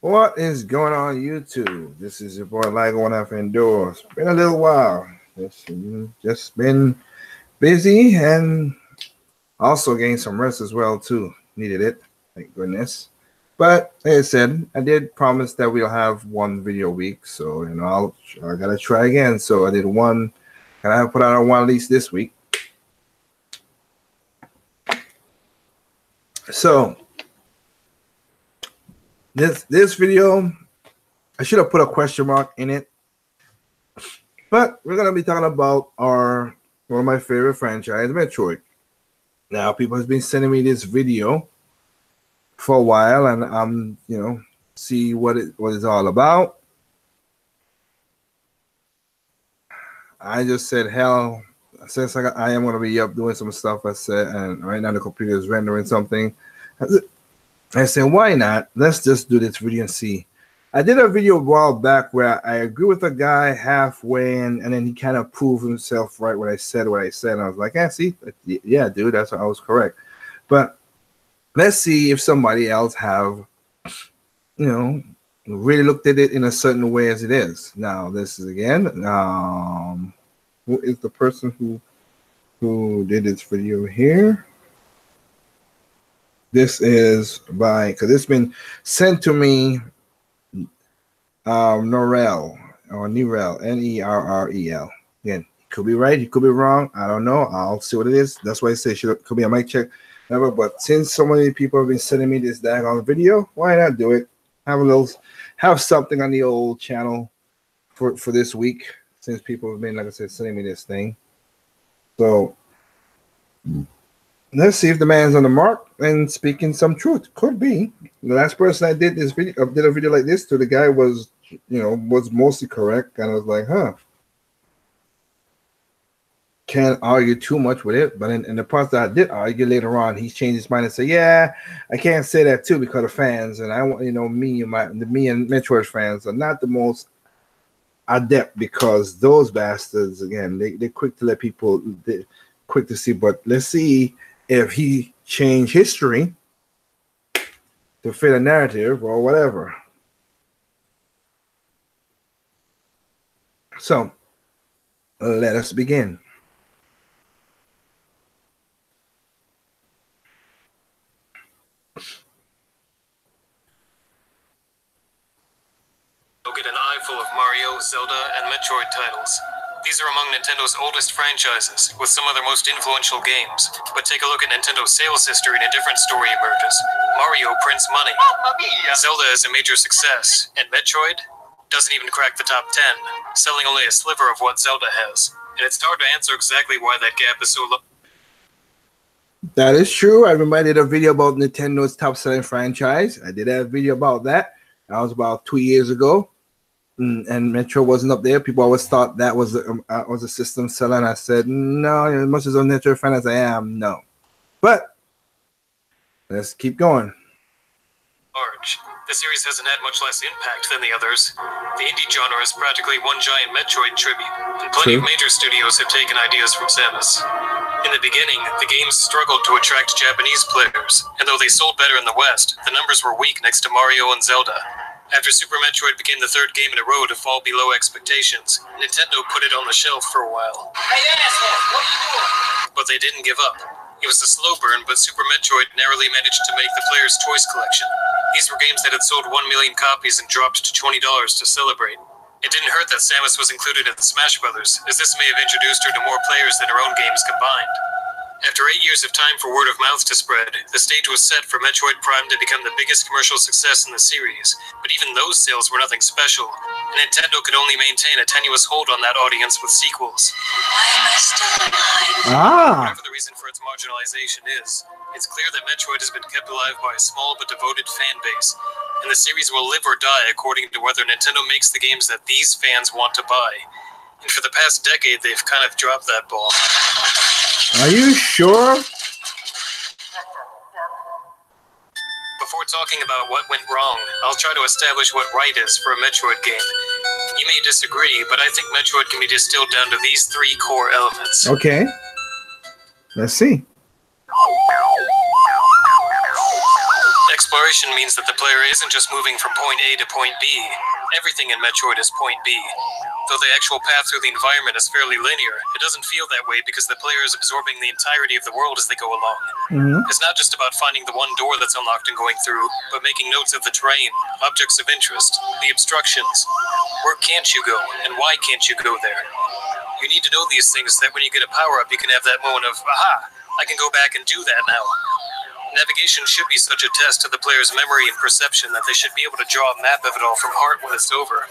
What is going on YouTube? This is your boy Ligo One Half Indoors. Been a little while. Just been busy and also gained some rest as well too. Needed it, thank goodness. But like I said, I did promise that we'll have one video a week, so I gotta try again. So I did one, and I have put out one at least this week. So this video, I should have put a question mark in it, but we're gonna be talking about one of my favorite franchise, Metroid. Now, people have been sending me this video for a while, and I'm see what it's all about. I just said, hell, since I am gonna be up doing some stuff, I said, and right now the computer is rendering something. I said, why not? Let's just do this video and see. I did a video a while back where I agree with a guy halfway, and then he kind of proved himself right when I said what I said. And I was like, see, yeah, dude, I was correct. But let's see if somebody else have, really looked at it in a certain way as it is. Now, this is again, who is the person who did this video here? This is because it's been sent to me, Norrell, or Nerel, Nerrel. Again, it could be right, it could be wrong. I don't know. I'll see what it is. That's why I say it could be a mic check. Never, but since so many people have been sending me this daggone video, why not do it? Have something on the old channel for this week, since people have been, like I said, sending me this thing. So let's see if the man's on the mark and speaking some truth. Could be. The last person I did this video, did a video like this to, the guy was, was mostly correct, and I was like, can't argue too much with it. But in the parts that I did argue later on, he changed his mind and said, yeah, I can't say that too because of fans, and I want, me and Metroid fans are not the most adept, because those bastards, again, they're quick to let people, quick to see. But let's see if he changed history to fit a narrative or whatever. So let us begin. You'll get an eye full of Mario, Zelda, and Metroid titles. These are among Nintendo's oldest franchises, with some of their most influential games. But take a look at Nintendo's sales history and a different story emerges. Mario prints money. Zelda is a major success, and Metroid doesn't even crack the top 10, selling only a sliver of what Zelda has. And it's hard to answer exactly why that gap is so low. That is true. I remember I did a video about Nintendo's top-selling franchise. I did a video about that. That was about 2 years ago. And Metro wasn't up there. People always thought that was a system seller, and I said, no, as much as a Metro fan as I am, no. But let's keep going. Large. The series hasn't had much less impact than the others. The indie genre is practically one giant Metroid tribute, and plenty of major studios have taken ideas from Samus. In the beginning, the games struggled to attract Japanese players, and though they sold better in the West, the numbers were weak next to Mario and Zelda. After Super Metroid became the third game in a row to fall below expectations, Nintendo put it on the shelf for a while. Hey asshole, what are you doing? But they didn't give up. It was a slow burn, but Super Metroid narrowly managed to make the player's choice collection. These were games that had sold 1 million copies and dropped to $20 to celebrate. It didn't hurt that Samus was included in the Smash Brothers, as this may have introduced her to more players than her own games combined. After 8 years of time for word of mouth to spread, the stage was set for Metroid Prime to become the biggest commercial success in the series. But even those sales were nothing special, and Nintendo could only maintain a tenuous hold on that audience with sequels. Why am I still alive? Whatever the reason for its marginalization is, it's clear that Metroid has been kept alive by a small but devoted fan base, and the series will live or die according to whether Nintendo makes the games that these fans want to buy. And for the past decade, they've kind of dropped that ball. Are you sure? Before talking about what went wrong, I'll try to establish what right is for a Metroid game. You may disagree, but I think Metroid can be distilled down to these 3 core elements. Okay. Let's see. Exploration means that the player isn't just moving from point A to point B. Everything in Metroid is point B. Though the actual path through the environment is fairly linear, it doesn't feel that way because the player is absorbing the entirety of the world as they go along. It's not just about finding the one door that's unlocked and going through, but making notes of the terrain, objects of interest, the obstructions. Where can't you go, and why can't you go there? You need to know these things so that when you get a power-up, you can have that moment of, aha, I can go back and do that now. Navigation should be such a test to the player's memory and perception that they should be able to draw a map of it all from heart when it's over.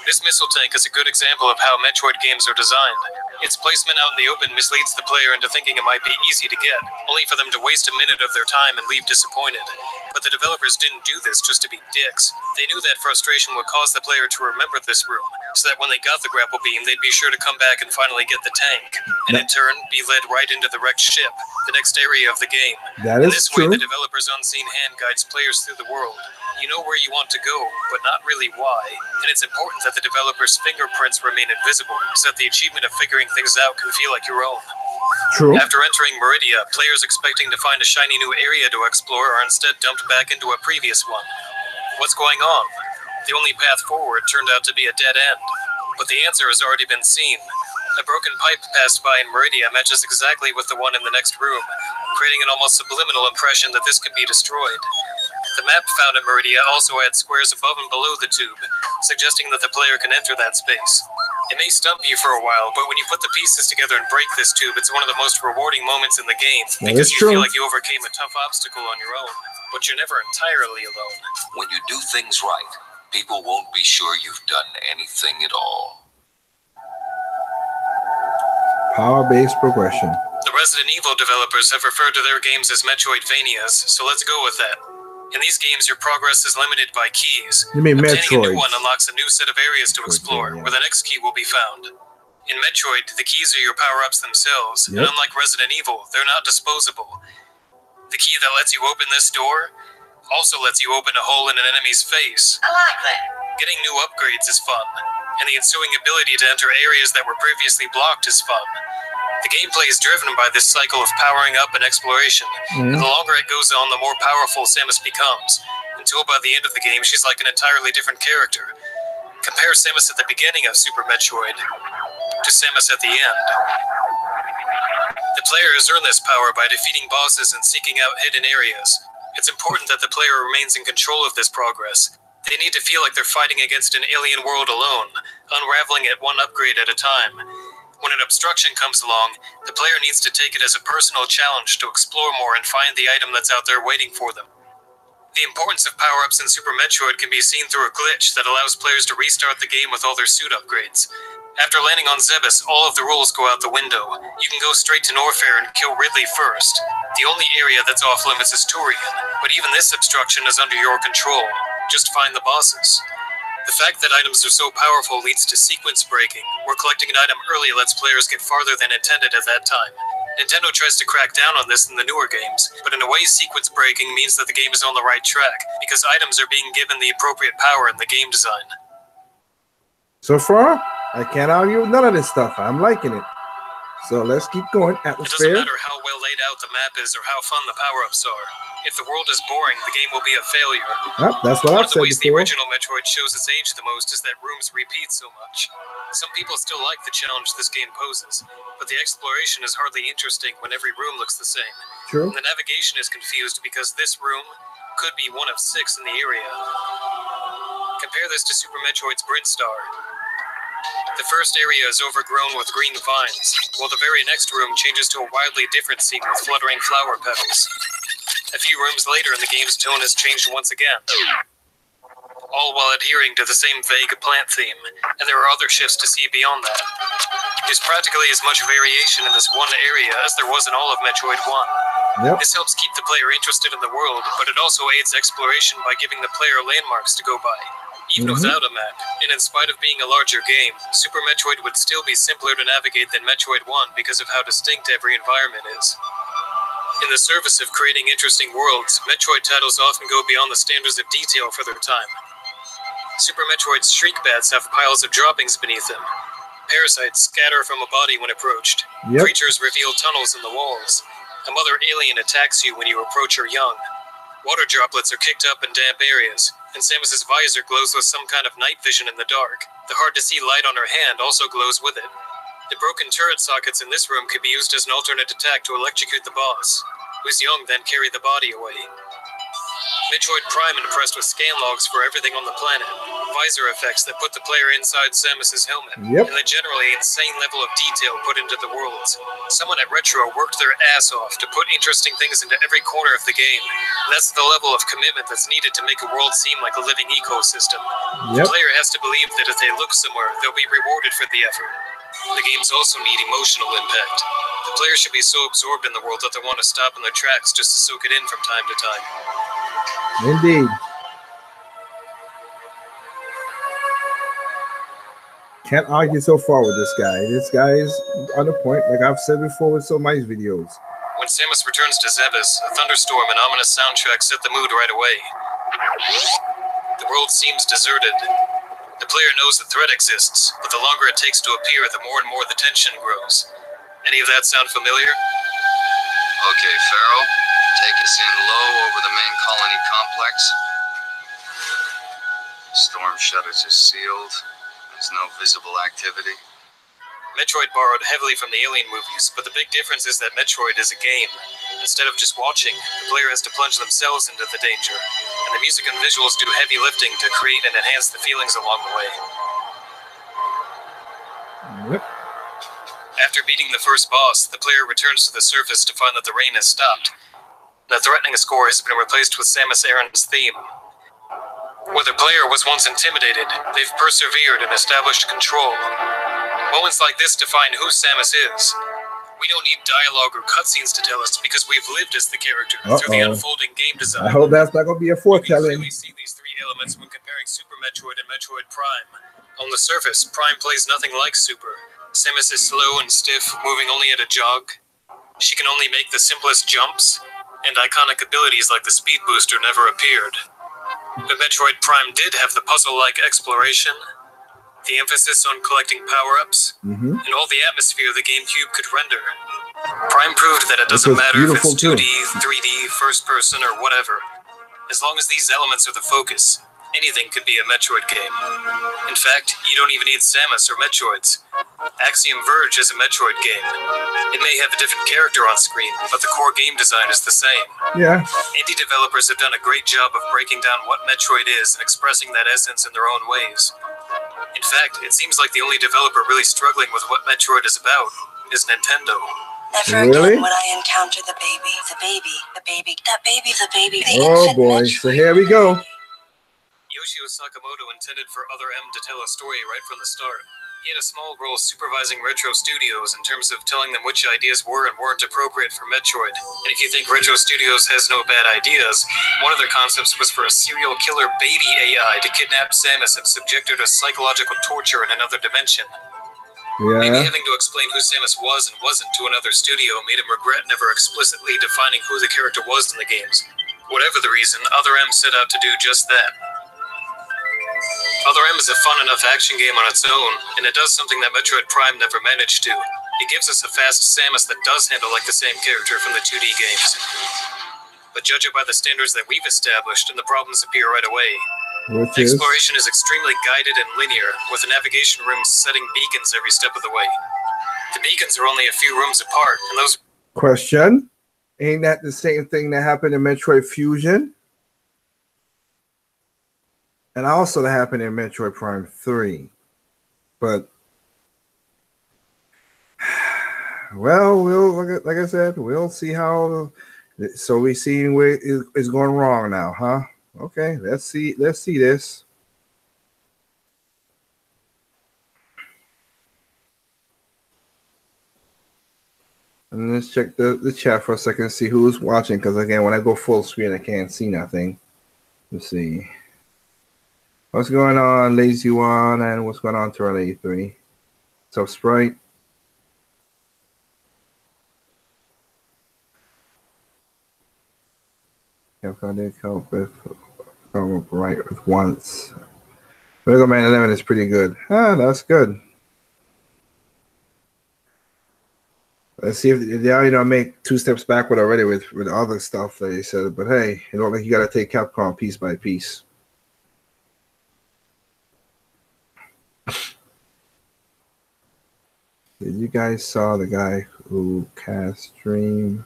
This missile tank is a good example of how Metroid games are designed. Its placement out in the open misleads the player into thinking it might be easy to get, only for them to waste a minute of their time and leave disappointed. But the developers didn't do this just to be dicks. They knew that frustration would cause the player to remember this room, so that when they got the grapple beam, they'd be sure to come back and finally get the tank, and in turn, be led right into the wrecked ship, the next area of the game. That is true. In this way, the developer's unseen hand guides players through the world. You know where you want to go, but not really why. And it's important that the developer's fingerprints remain invisible, so that the achievement of figuring things out can feel like your own. True. After entering Meridia, players expecting to find a shiny new area to explore are instead dumped back into a previous one. What's going on? The only path forward turned out to be a dead end. But the answer has already been seen. A broken pipe passed by in Meridia matches exactly with the one in the next room, creating an almost subliminal impression that this could be destroyed. The map found in Meridia also adds squares above and below the tube, suggesting that the player can enter that space. It may stump you for a while, but when you put the pieces together and break this tube, it's one of the most rewarding moments in the game, because you feel like you overcame a tough obstacle on your own, but you're never entirely alone. When you do things right, people won't be sure you've done anything at all. Power-based progression. The Resident Evil developers have referred to their games as Metroidvanias, so let's go with that. In these games, your progress is limited by keys. You mean Obtaining Metroid? a new one unlocks a new set of areas to explore, where the next key will be found. In Metroid, the keys are your power-ups themselves, and unlike Resident Evil, they're not disposable. The key that lets you open this door also lets you open a hole in an enemy's face. I like that. Getting new upgrades is fun, and the ensuing ability to enter areas that were previously blocked is fun. The gameplay is driven by this cycle of powering up and exploration, and the longer it goes on, the more powerful Samus becomes, until by the end of the game, she's like an entirely different character. Compare Samus at the beginning of Super Metroid to Samus at the end. The player has earned this power by defeating bosses and seeking out hidden areas. It's important that the player remains in control of this progress. They need to feel like they're fighting against an alien world alone, unraveling it one upgrade at a time. When an obstruction comes along, the player needs to take it as a personal challenge to explore more and find the item that's out there waiting for them. The importance of power-ups in Super Metroid can be seen through a glitch that allows players to restart the game with all their suit upgrades. After landing on Zebes, all of the rules go out the window. You can go straight to Norfair and kill Ridley first. The only area that's off-limits is Turian, but even this obstruction is under your control. Just find the bosses. The fact that items are so powerful leads to sequence breaking, where collecting an item early lets players get farther than intended at that time. Nintendo tries to crack down on this in the newer games, but in a way sequence breaking means that the game is on the right track, because items are being given the appropriate power in the game design. So far, I can't argue with none of this stuff. I'm liking it. So let's keep going. It doesn't matter how well laid out the map is or how fun the power-ups are. If the world is boring, the game will be a failure. Yep, that's what I've said before. One of the ways the original Metroid shows its age the most is that rooms repeat so much. Some people still like the challenge this game poses, but the exploration is hardly interesting when every room looks the same. True. And the navigation is confused because this room could be one of 6 in the area. Compare this to Super Metroid's Brinstar. The first area is overgrown with green vines, while the very next room changes to a wildly different scene with fluttering flower petals. A few rooms later, and the game's tone has changed once again, all while adhering to the same vague plant theme, and there are other shifts to see beyond that. There's practically as much variation in this one area as there was in all of Metroid 1. Yep. This helps keep the player interested in the world, but it also aids exploration by giving the player landmarks to go by. Even without a map, and in spite of being a larger game, Super Metroid would still be simpler to navigate than Metroid 1 because of how distinct every environment is. In the service of creating interesting worlds, Metroid titles often go beyond the standards of detail for their time. Super Metroid's Shriek Bats have piles of droppings beneath them. Parasites scatter from a body when approached. Creatures reveal tunnels in the walls. A mother alien attacks you when you approach her young. Water droplets are kicked up in damp areas, and Samus's visor glows with some kind of night vision in the dark. The hard-to-see light on her hand also glows with it. The broken turret sockets in this room could be used as an alternate attack to electrocute the boss, whose Young then carry the body away. Metroid Prime impressed with scan logs for everything on the planet, visor effects that put the player inside Samus's helmet, and the generally insane level of detail put into the worlds. Someone at Retro worked their ass off to put interesting things into every corner of the game. That's the level of commitment that's needed to make a world seem like a living ecosystem. The player has to believe that if they look somewhere, they'll be rewarded for the effort. The games also need emotional impact. The player should be so absorbed in the world that they want to stop in their tracks just to soak it in from time to time. Indeed. Can't argue so far with this guy. This guy is on the point, like I've said before with so many videos. When Samus returns to Zebes, a thunderstorm and ominous soundtrack set the mood right away. The world seems deserted. The player knows the threat exists, but the longer it takes to appear, the more and more the tension grows. Any of that sound familiar? Okay, Pharaoh, take us in low over the main colony complex. Storm shutters are sealed. There's no visible activity. Metroid borrowed heavily from the Alien movies, but the big difference is that Metroid is a game. Instead of just watching, the player has to plunge themselves into the danger, and the music and visuals do heavy lifting to create and enhance the feelings along the way. After beating the first boss, the player returns to the surface to find that the rain has stopped. The threatening score has been replaced with Samus Aran's theme. Where the player was once intimidated, they've persevered and established control. Moments like this define who Samus is. We don't need dialogue or cutscenes to tell us because we've lived as the character through the unfolding game design. I hope that's not going to be a foretelling. We clearly see these three elements when comparing Super Metroid and Metroid Prime. On the surface, Prime plays nothing like Super. Samus is slow and stiff, moving only at a jog. She can only make the simplest jumps, and iconic abilities like the Speed Booster never appeared. But Metroid Prime did have the puzzle-like exploration, the emphasis on collecting power-ups, and all the atmosphere the GameCube could render. Prime proved that it doesn't matter if it's 2D, 3D, first-person, or whatever. As long as these elements are the focus, anything could be a Metroid game. In fact, you don't even need Samus or Metroids. Axiom Verge is a Metroid game. It may have a different character on screen, but the core game design is the same. Yeah. Indie developers have done a great job of breaking down what Metroid is and expressing that essence in their own ways. In fact, it seems like the only developer really struggling with what Metroid is about is Nintendo. Never again would I encounter the baby. The baby. The baby. That baby. The baby. The oh boy, so here we go. Yoshio Sakamoto intended for Other M to tell a story right from the start. He had a small role supervising Retro Studios in terms of telling them which ideas were and weren't appropriate for Metroid. And if you think Retro Studios has no bad ideas, one of their concepts was for a serial killer baby AI to kidnap Samus and subject her to psychological torture in another dimension. Maybe having to explain who Samus was and wasn't to another studio made him regret never explicitly defining who the character was in the games. Whatever the reason, Other M set out to do just that. Other M is a fun enough action game on its own, and it does something that Metroid Prime never managed to. It gives us a fast Samus that does handle like the same character from the 2D games. But judge it by the standards that we've established, and the problems appear right away. Exploration is extremely guided and linear, with the navigation rooms setting beacons every step of the way. The beacons are only a few rooms apart, and those... Question. Ain't that the same thing that happened in Metroid Fusion? And also that happened in Metroid Prime 3. But, well, we'll, like I said, we'll see how... So we see where it's going wrong now, huh? Okay, let's see this. And let's check the chat for a second to see who's watching, because again, when I go full screen, I can't see nothing. Let's see. What's going on, Lazy One, and what's going on, Turtle 83? What's up, Sprite? If I did come up right with once. Mega Man 11 is pretty good. Ah, that's good. Let's see if they already make 2 steps backward already with other stuff that they said. But hey, it don't like you got to take Capcom piece by piece. Did you guys saw the guy who cast Dream?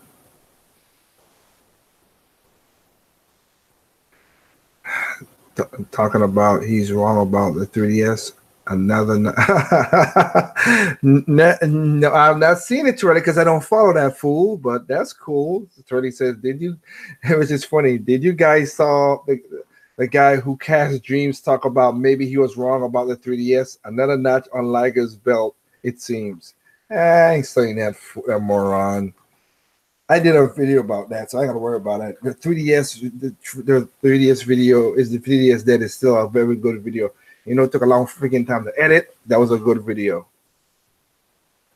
Talking about he's wrong about the 3DS. Another no, I've not seen it, Torelli, because I don't follow that fool. But that's cool. Torelli says, "Did you?" It was just funny. Did you guys saw the guy who cast Dreams talk about maybe he was wrong about the 3DS? Another notch on Liger's belt, it seems. I ain't saying that moron. I did a video about that, so I got to worry about it. The 3DS video is the 3DS that is still a very good video. You know, it took a long freaking time to edit. That was a good video.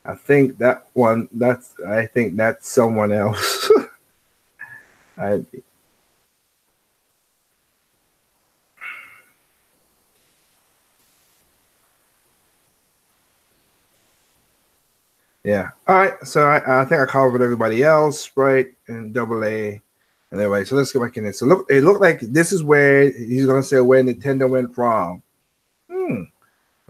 I think that one. I think that's someone else. Yeah. All right. So I think I covered everybody else, right? And AA. And anyway, so let's go back in there. So look, it looked like this is where he's gonna say where Nintendo went wrong.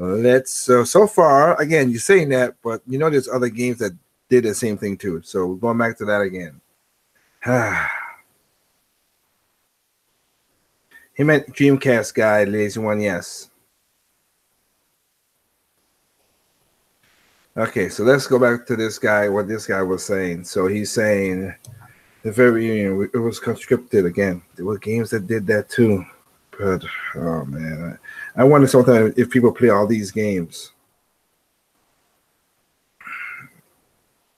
Let's so far again. You're saying that, but you know there's other games that did the same thing too. So we're going back to that again. He meant Dreamcast guy, lazy one. Yes. Okay, so let's go back to this guy. What this guy was saying. So he's saying the very it was conscripted again. There were games that did that too. But oh man, I wonder sometimes if people play all these games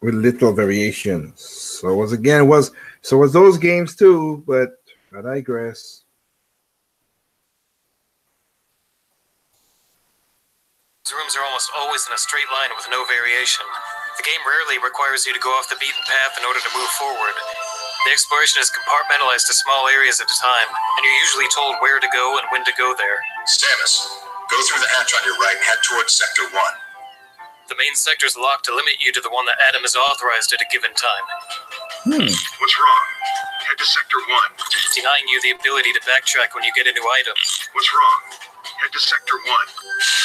with little variations. So was those games too, but I digress. These rooms are almost always in a straight line with no variation. The game rarely requires you to go off the beaten path in order to move forward. The exploration is compartmentalized to small areas at a time, and you're usually told where to go and when to go there. Samus, go through the hatch on your right and head towards Sector 1. The main sector is locked to limit you to the one that Adam has authorized at a given time. What's wrong? Head to Sector 1. Denying you the ability to backtrack when you get a new item. What's wrong? Head to Sector 1.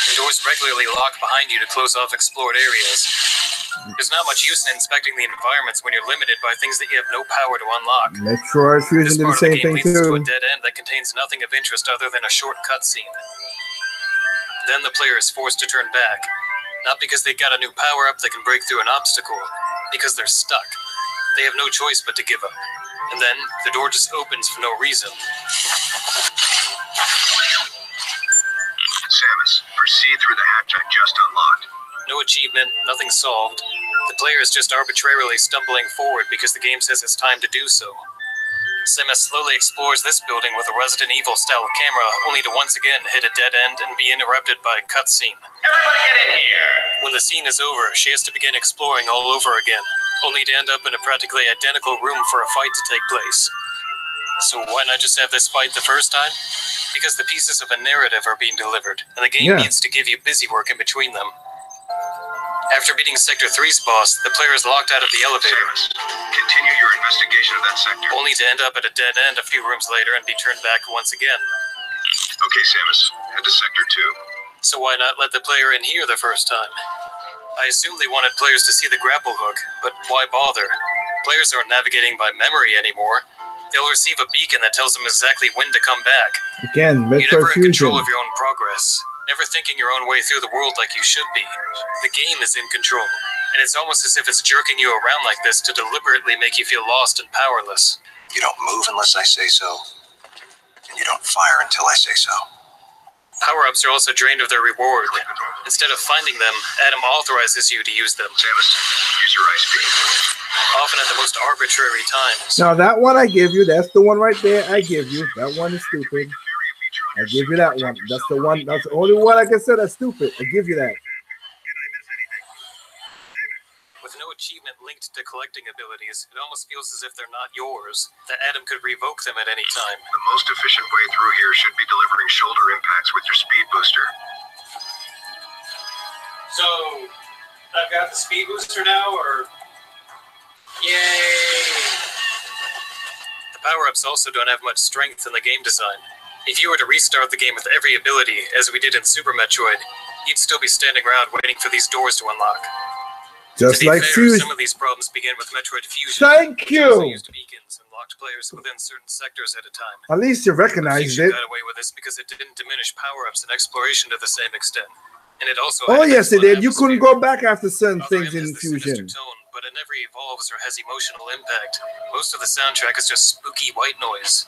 The doors regularly lock behind you to close off explored areas. There's not much use in inspecting the environments when you're limited by things that you have no power to unlock. Metroid Fusion did the same thing too. This part of the game leads to too. a dead end that contains nothing of interest other than a short cutscene. Then the player is forced to turn back. Not because they got a new power-up that can break through an obstacle, because they're stuck. They have no choice but to give up. And then, the door just opens for no reason. Samus, proceed through the hatch I just unlocked. No achievement, nothing solved. The player is just arbitrarily stumbling forward because the game says it's time to do so. Samus slowly explores this building with a Resident Evil-style camera, only to once again hit a dead end and be interrupted by a cutscene. Everybody get in here! When the scene is over, she has to begin exploring all over again, only to end up in a practically identical room for a fight to take place. So why not just have this fight the first time? Because the pieces of a narrative are being delivered, and the game needs to give you busy work in between them. After beating Sector 3's boss, the player is locked out of the elevator. Samus, continue your investigation of that sector. Only to end up at a dead end a few rooms later and be turned back once again. Okay, Samus, head to Sector 2. So why not let the player in here the first time? I assume they wanted players to see the grapple hook, but why bother? Players aren't navigating by memory anymore. They'll receive a beacon that tells them exactly when to come back. Again, You're never in Metroid control Fusion. of your own progress. Never thinking your own way through the world like you should be. The game is in control, and it's almost as if it's jerking you around like this to deliberately make you feel lost and powerless. You don't move unless I say so, and you don't fire until I say so. Power-ups are also drained of their reward. Instead of finding them, Adam authorizes you to use them. Samus, use your ice beam. Often at the most arbitrary times. Now that one I give you, that's the one right there. I give you that one is stupid. I give you that one. That's the one. That's the only one I can say that's stupid. I give you that. With no achievement linked to collecting abilities, it almost feels as if they're not yours. That Adam could revoke them at any time. The most efficient way through here should be delivering shoulder impacts with your speed booster. So, I've got the speed booster now, or Yay! The power-ups also don't have much strength in the game design. If you were to restart the game with every ability, as we did in Super Metroid, you'd still be standing around waiting for these doors to unlock. Just like Fusion. Some of these problems begin with Metroid Fusion. Thank you. Also used beacons and locked players within certain sectors at a time. At least you recognized Fusion it. got away with this because it didn't diminish power-ups and exploration to the same extent. And it also Oh had yes, it did. You couldn't atmosphere. go back after certain Other things M in is the sinister Fusion. tone, but it never evolves or has emotional impact. Most of the soundtrack is just spooky white noise.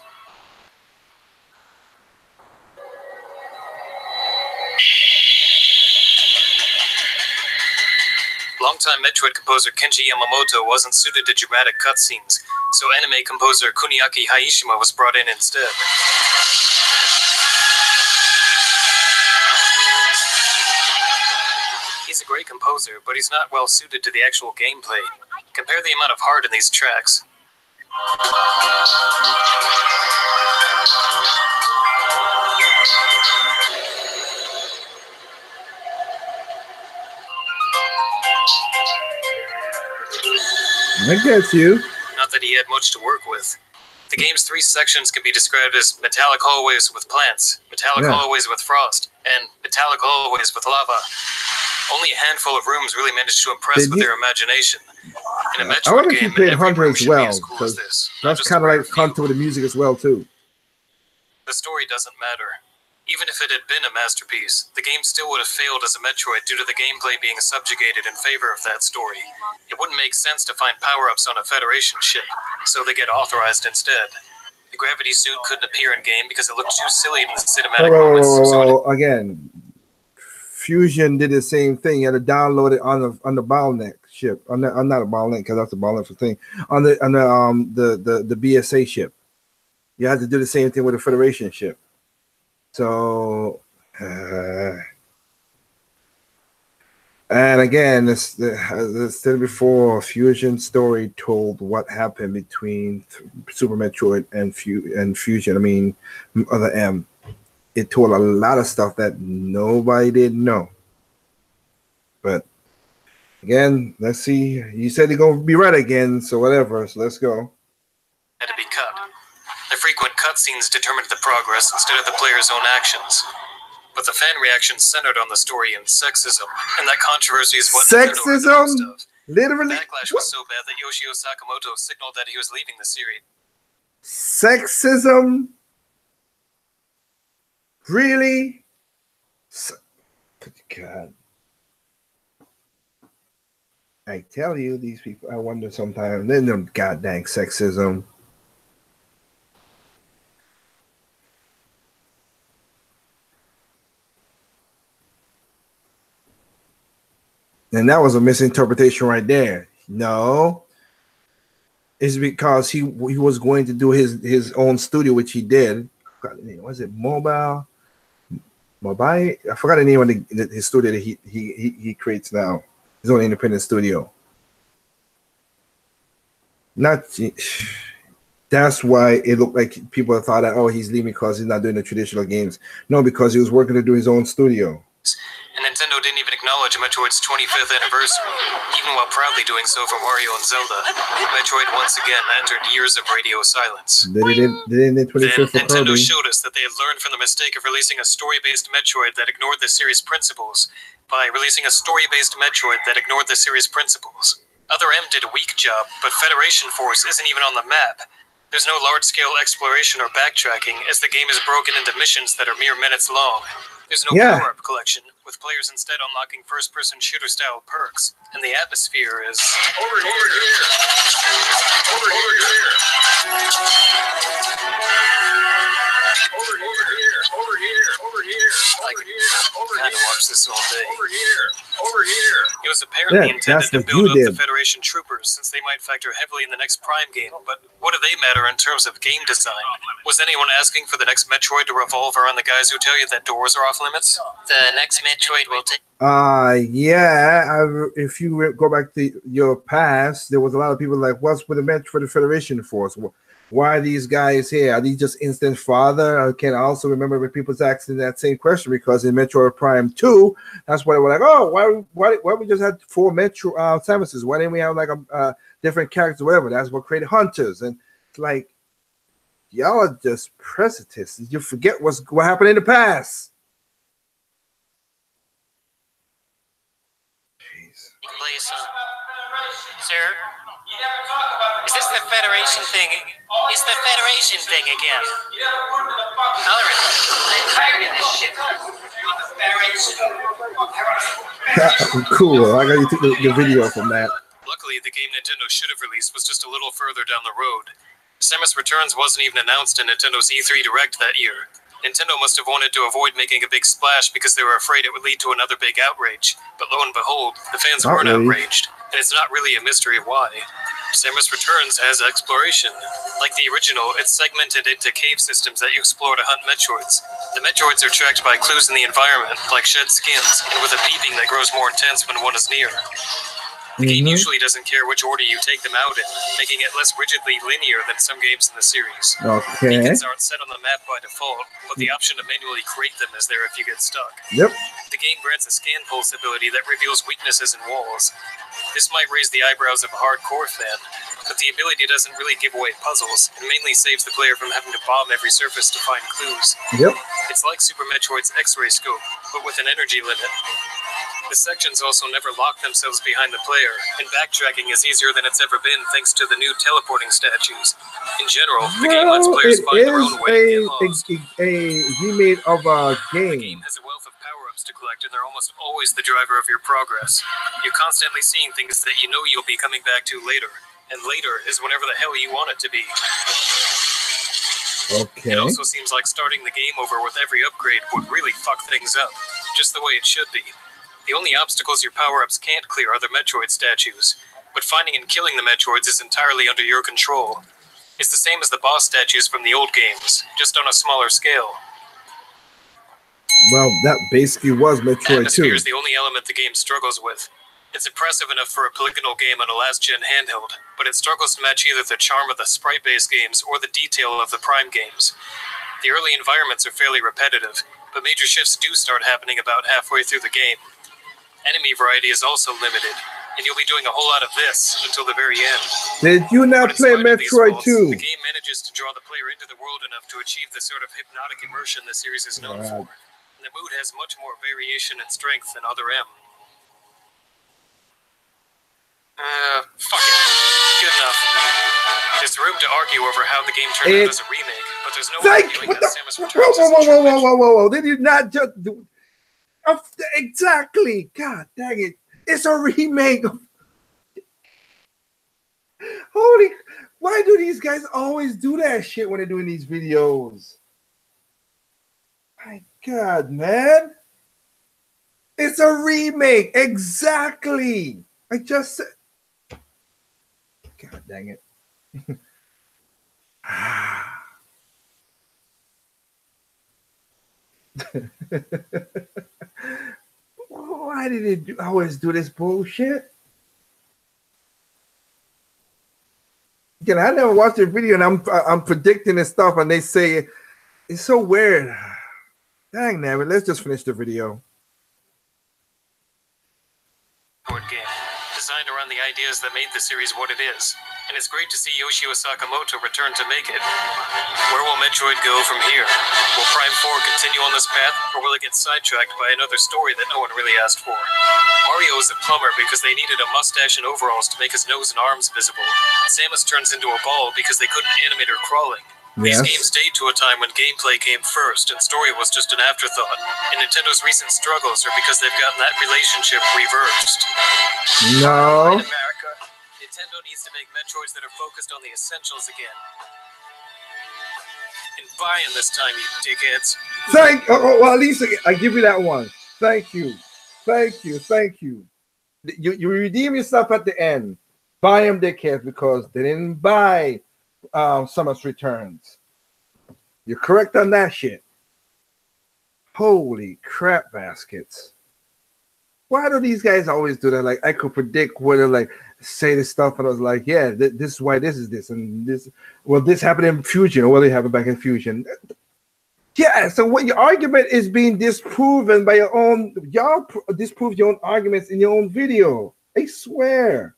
Longtime Metroid composer Kenji Yamamoto wasn't suited to dramatic cutscenes, so anime composer Kuniaki Haishima was brought in instead. He's a great composer, but he's not well suited to the actual gameplay. Compare the amount of heart in these tracks. I get you. Not that he had much to work with. The game's 3 sections can be described as metallic hallways with plants, metallic hallways with frost, and metallic hallways with lava. Only a handful of rooms really managed to impress with their imagination. In a I Metroid wonder if game, you played every Hunter room as should be well, as cool as this. Not that's just kind a of rare like few. Hunter with the music as well too. The story doesn't matter. Even if it had been a masterpiece, the game still would have failed as a Metroid due to the gameplay being subjugated in favor of that story. It wouldn't make sense to find power-ups on a Federation ship, so they get authorized instead. The gravity suit couldn't appear in-game because it looked too silly in the cinematic moments. So Again, Fusion did the same thing. You had to download it on the bottleneck ship. Not a bottleneck because that's the bottleneck thing. On the BSA ship, you had to do the same thing with the Federation ship. So, and again, as said before, Fusion story told what happened between Super Metroid and Fusion. I mean, other M. It told a lot of stuff that nobody didn't know. But again, let's see. You said you're gonna be right again, so whatever. So let's go. had to be cut. The frequent cutscenes determined the progress instead of the player's own actions. But the fan reactions centered on the story and sexism, and that controversy is what Sexism? Literally? The backlash was so bad that Yoshio Sakamoto signaled that he was leaving the series. Sexism? Really? God. I tell you, these people, I wonder sometimes, they're no goddamn sexism. And that was a misinterpretation right there. No. It's because he was going to do his own studio, which he did. Was it Mobile? I forgot the name of his studio that he creates now. His own independent studio. That's why it looked like people thought that, oh, he's leaving because he's not doing the traditional games. No, because he was working to do his own studio. And Nintendo didn't even acknowledge Metroid's 25th anniversary, even while proudly doing so for Mario and Zelda. Metroid once again entered years of radio silence. They did 25th for Nintendo Kirby. showed us that they had learned from the mistake of releasing a story-based Metroid that ignored the series' principles by releasing a story-based Metroid that ignored the series' principles. Other M did a weak job, but Federation Force isn't even on the map. There's no large-scale exploration or backtracking, as the game is broken into missions that are mere minutes long. There's no power-up collection, with players instead unlocking first-person shooter-style perks, and the atmosphere is... Over here! Over here! Over here! Over here! Over here! I could kind of watch this all day. Over here! Over here! It was apparently intended to build up the Federation troopers, since they might factor heavily in the next Prime game, but what do they matter in terms of game design? Was anyone asking for the next Metroid to revolve around the guys who tell you that doors are off limits? The next Metroid will take... if you go back to your past, there was a lot of people like, what's with the Metroid for the Federation Force? Why are these guys here? Are these just instant father? I can also remember when people's asking that same question, because in Metroid Prime 2, that's why they were like, oh, why we just had 4 Metro Samuses? Why didn't we have like different characters, whatever. That's what created Hunters. And it's like, y'all are just precipice. You forget what happened in the past. Jeez. Please, sir, is this the Federation thing? It's the Federation thing again. Color it. I'm tired of this shit. Cool. I got you took the video from that. Luckily, the game Nintendo should have released was just a little further down the road. Samus Returns wasn't even announced in Nintendo's E3 Direct that year. Nintendo must have wanted to avoid making a big splash because they were afraid it would lead to another big outrage. But lo and behold, the fans weren't outraged, and it's not really a mystery why. Samus Returns has exploration. Like the original, it's segmented into cave systems that you explore to hunt Metroids. The Metroids are tracked by clues in the environment, like shed skins, and with a beeping that grows more intense when one is near. The game usually doesn't care which order you take them out in, making it less rigidly linear than some games in the series. Okay. Beacons aren't set on the map by default, but the option to manually create them is there if you get stuck. Yep. The game grants a scan pulse ability that reveals weaknesses in walls. This might raise the eyebrows of a hardcore fan, but the ability doesn't really give away puzzles, and mainly saves the player from having to bomb every surface to find clues. Yep. It's like Super Metroid's X-ray scope, but with an energy limit. The sections also never lock themselves behind the player, and backtracking is easier than it's ever been thanks to the new teleporting statues. In general, the game lets players find their own way to get lost. A remake of a The game. game has a wealth of power-ups to collect, and they're almost always the driver of your progress. You're constantly seeing things that you know you'll be coming back to later, and later is whenever the hell you want it to be. Okay. It also seems like starting the game over with every upgrade would really fuck things up, just the way it should be. The only obstacles your power-ups can't clear are the Metroid statues, but finding and killing the Metroids is entirely under your control. It's the same as the boss statues from the old games, just on a smaller scale. Well, that basically was Metroid Atmosphere 2. is the only element the game struggles with. It's impressive enough for a polygonal game on a last-gen handheld, but it struggles to match either the charm of the sprite-based games or the detail of the Prime games. The early environments are fairly repetitive, but major shifts do start happening about halfway through the game. Enemy variety is also limited, and you'll be doing a whole lot of this until the very end. Did you not But in play spite of these Metroid faults, 2? The game manages to draw the player into the world enough to achieve the sort of hypnotic immersion the series is known for. And the mood has much more variation and strength than Other M. Fuck it. Good enough. There's room to argue over how the game turned out as a remake, but there's no arguing that Samus Returns is a true Whoa. Did you not just do... Exactly. God dang it. It's a remake. Holy... Why do these guys always do that shit when they're doing these videos? My God, man. It's a remake. Exactly. I just said... God dang it. Why did it always do this bullshit? Again, I never watched the video, and I'm predicting this stuff, and they say it's so weird. Dang, nabbit, let's just finish the video. game, designed around the ideas that made the series what it is. And it's great to see Yoshio Sakamoto return to make it. Where will Metroid go from here? Will Prime 4 continue on this path, or will it get sidetracked by another story that no one really asked for? Mario is a plumber because they needed a mustache and overalls to make his nose and arms visible. Samus turns into a ball because they couldn't animate her crawling. These games date to a time when gameplay came first and story was just an afterthought. And Nintendo's recent struggles are because they've gotten that relationship reversed. No. In America, Nintendo needs to make Metroids that are focused on the essentials again. And buy-in this time, you dickheads. Well, at least I give you that one. Thank you. You redeem yourself at the end. Buy them dickheads because they didn't buy Samus Returns. You're correct on that shit. Holy crap baskets. Why do these guys always do that? Like, I could predict whether, like, say this stuff, and I was like, yeah, this is why this is this, and this, well, this happened in Fusion, or well, they happened back in Fusion. Yeah, so what your argument is being disproven by your own, y'all disprove your own arguments in your own video. I swear.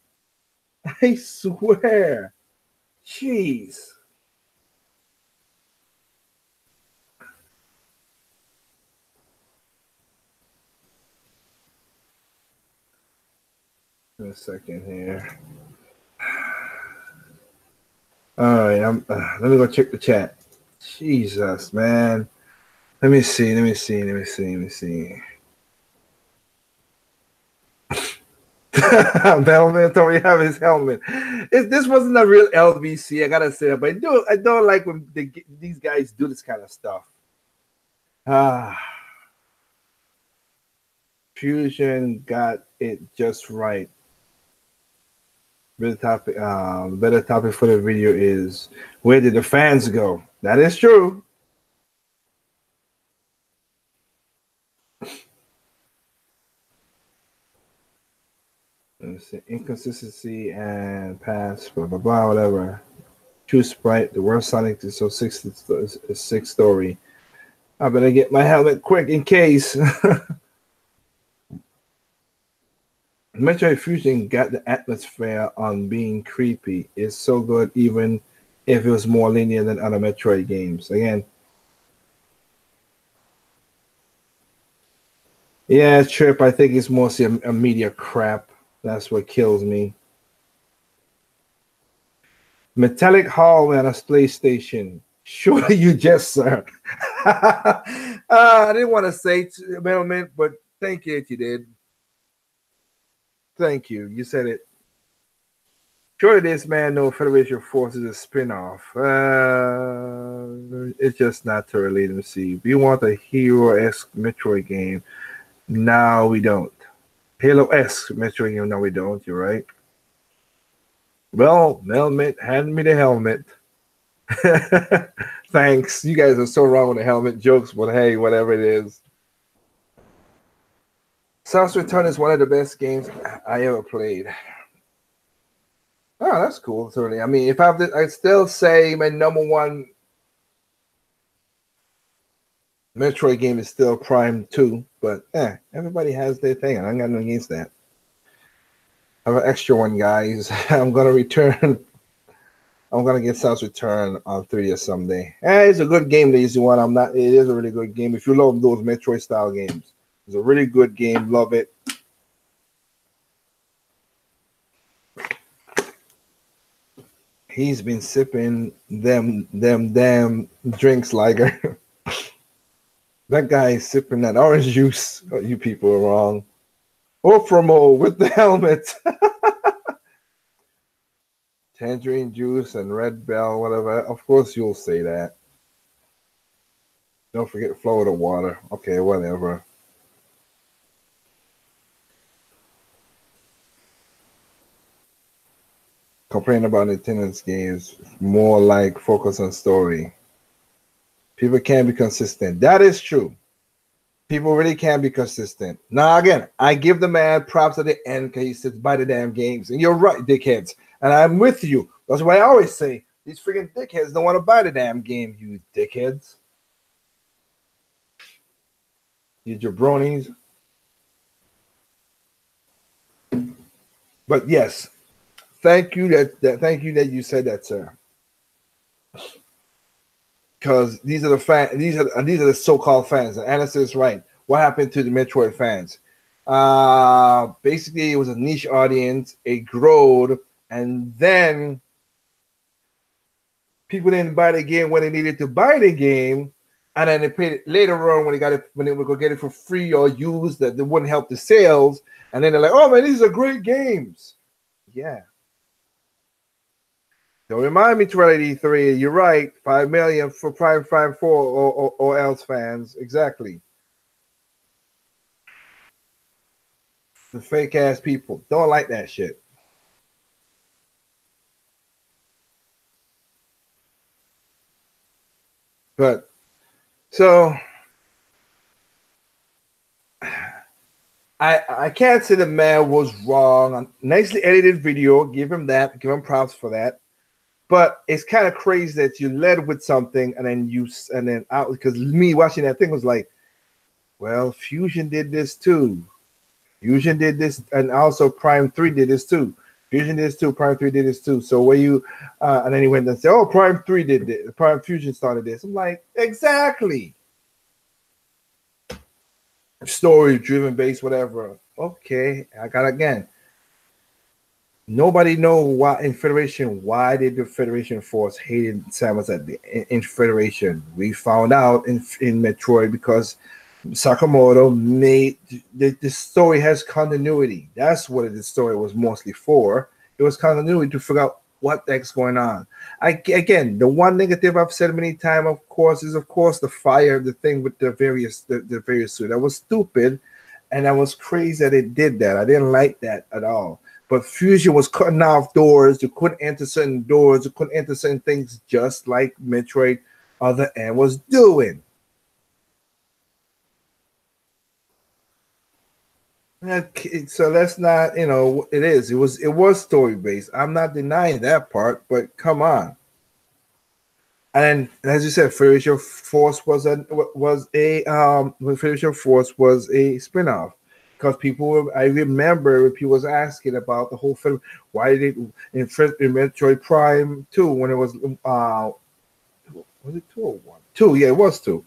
I swear. Jeez. A second here. All right, let me go check the chat. Jesus, man. Let me see. Bellman told me to have his helmet. This wasn't a real LBC, I gotta say that, but I don't like when these guys do this kind of stuff. Fusion got it just right. Better topic for the video is, where did the fans go? That is true. Let's see, inconsistency and pass, blah blah blah, whatever. True sprite, the worst Sonic is so six story. I better get my helmet quick in case. Metroid Fusion got the atmosphere on being creepy. It's so good, even if it was more linear than other Metroid games. Again, yeah, Trip, I think it's mostly a media crap. That's what kills me. Metallic hallway on a PlayStation. Sure, you just, sir. I didn't want to say Middleman, but thank you if you did. Thank you. You said it. Sure, this man, no Federation Force is a spin-off. It's just not too early to see. We want a Hero-esque Metroid game. No, we don't. Halo-esque Metroid game. No, we don't. You're right. Well, helmet, hand me the helmet. Thanks. You guys are so wrong with the helmet jokes, but hey, whatever it is. Samus Return is one of the best games I ever played. Oh, that's cool. Certainly. I mean, if I'd still say my number one Metroid game is still Prime 2, but everybody has their thing, and I got nothing against that. I have an extra one, guys. I'm gonna return. I'm gonna get Samus Return on 3DS someday. It's a good game, the easy one. It is a really good game. If you love those Metroid style games. It's a really good game. Love it. He's been sipping them damn drinks, Liger. That guy is sipping that orange juice. Oh, you people are wrong. Ofromo with the helmet. Tangerine juice and Red Bell, whatever. Of course you'll say that. Don't forget Florida water. Okay, whatever. Complain about Nintendo's games, more like focus on story. People can't be consistent. That is true. People really can't be consistent. Now, again, I give the man props at the end because he says, buy the damn games. And you're right, dickheads. And I'm with you. That's why I always say, these freaking dickheads don't want to buy the damn game, you dickheads. You jabronis. But yes. Thank you thank you that you said that, sir. Because these are the so-called fans. And Anna says right. What happened to the Metroid fans? Basically, it was a niche audience. It growed, and then people didn't buy the game when they needed to buy the game, and then they paid it later on when they would go get it for free or used that they wouldn't help the sales, and then they're like, "Oh man, these are great games." Yeah. Don't remind me, 1283. You're right. 5 million for Prime 4 or else fans. Exactly. The fake ass people don't like that shit. But so I can't say the man was wrong. Nicely edited video. Give him that. Give him props for that. But it's kind of crazy that you led with something and then out, because me watching that thing was like, well, Fusion did this too. Fusion did this, and also Prime 3 did this too. Fusion did this too. Prime 3 did this too. So where you and then he went and said, "Oh, Prime 3 did this. Prime Fusion started this." I'm like, exactly. Story driven, based, whatever. Okay, I got again. Nobody know why in Federation. Why did the Federation force hated Samus at the in Federation? We found out in Metroid because Sakamoto made the story has continuity. That's what the story was mostly for. It was continuity to figure out what the heck's going on. Again, the one negative I've said many times, of course, is the fire, the thing with the various suit. That was stupid, and that was crazy that it did that. I didn't like that at all. But Fusion was cutting off doors. You couldn't enter certain doors. You couldn't enter certain things, just like Metroid Other End was doing. Okay, so that's not, it was story based. I'm not denying that part, but come on. And as you said, Federation Force was a Federation Force was a spinoff because I remember people was asking about the whole film. Why did it in Metroid Prime 2 when it was it 2 or 1? 2, yeah, it was 2.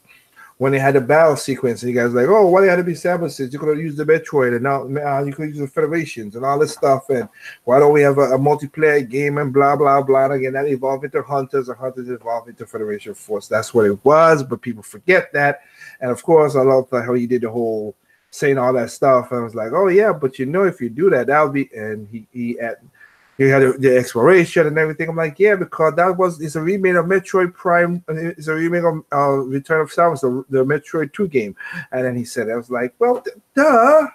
When they had the battle sequence, and you guys were like, oh, why they had to be Samus? You could have used the Metroid, and now you could use the Federations and all this stuff. And why don't we have a multiplayer game and blah blah blah? And again, that evolved into Hunters, and Hunters evolved into Federation Force. That's what it was, but people forget that. And of course, I love how he did the whole saying all that stuff. And I was like, oh yeah, but if you do that, that'll be. And he had the exploration and everything. I'm like, yeah, because it's a remake of Metroid Prime. It's a remake of Return of Samus, the Metroid 2 game. And then he said, I was like, well, duh.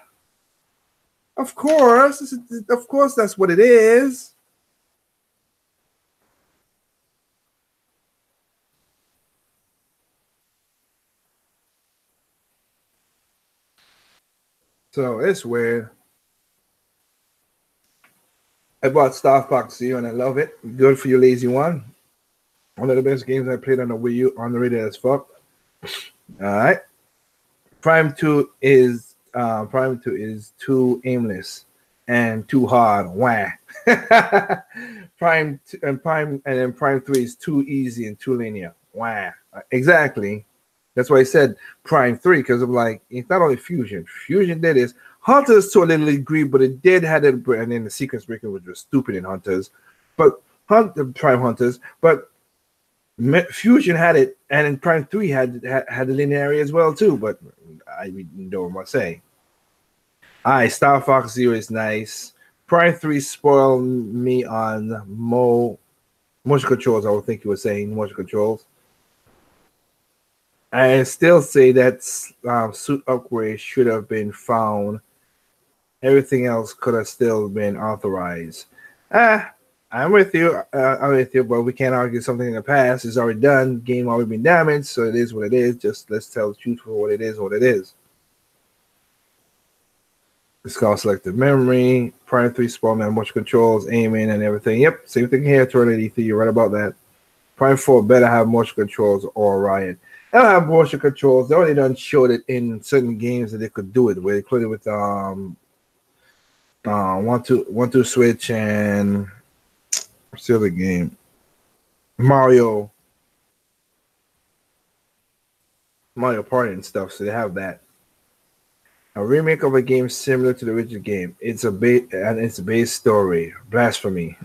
Of course. Of course, that's what it is. So it's weird. I bought Star Fox Zero and I love it. Good for you, lazy one. One of the best games I played on the Wii U, underrated as fuck. All right. Prime 2 is too aimless and too hard. Wah. Prime 3 is too easy and too linear. Wah. Exactly. That's why I said Prime 3, because I'm like, it's not only Fusion. Fusion did this. Hunters to a little degree, but it did have it, and then the sequence breaking was just stupid in Hunters, but Prime Hunters, but Fusion had it, and in Prime 3 had the linearity as well too. But I don't want to say. All right, Star Fox Zero is nice. Prime 3 spoiled me on motion controls. I would think you were saying motion controls. I still say that suit upgrade should have been found. Everything else could have still been authorized. I'm with you. But we can't argue something in the past is already done. Game already been damaged, so it is what it is. Just let's tell the truth for what it is. What it is. It's called selective memory. Prime 3 spawn and motion controls, aiming, and everything. Yep, same thing here. Eternity 3. You're right about that. Prime 4 better have motion controls or Orion. They'll have motion controls. They already done showed it in certain games that they could do it with, including with 1-2 Switch and what's the other game? Mario Party and stuff. So they have that. A remake of a game similar to the original game. It's a base story. Blasphemy.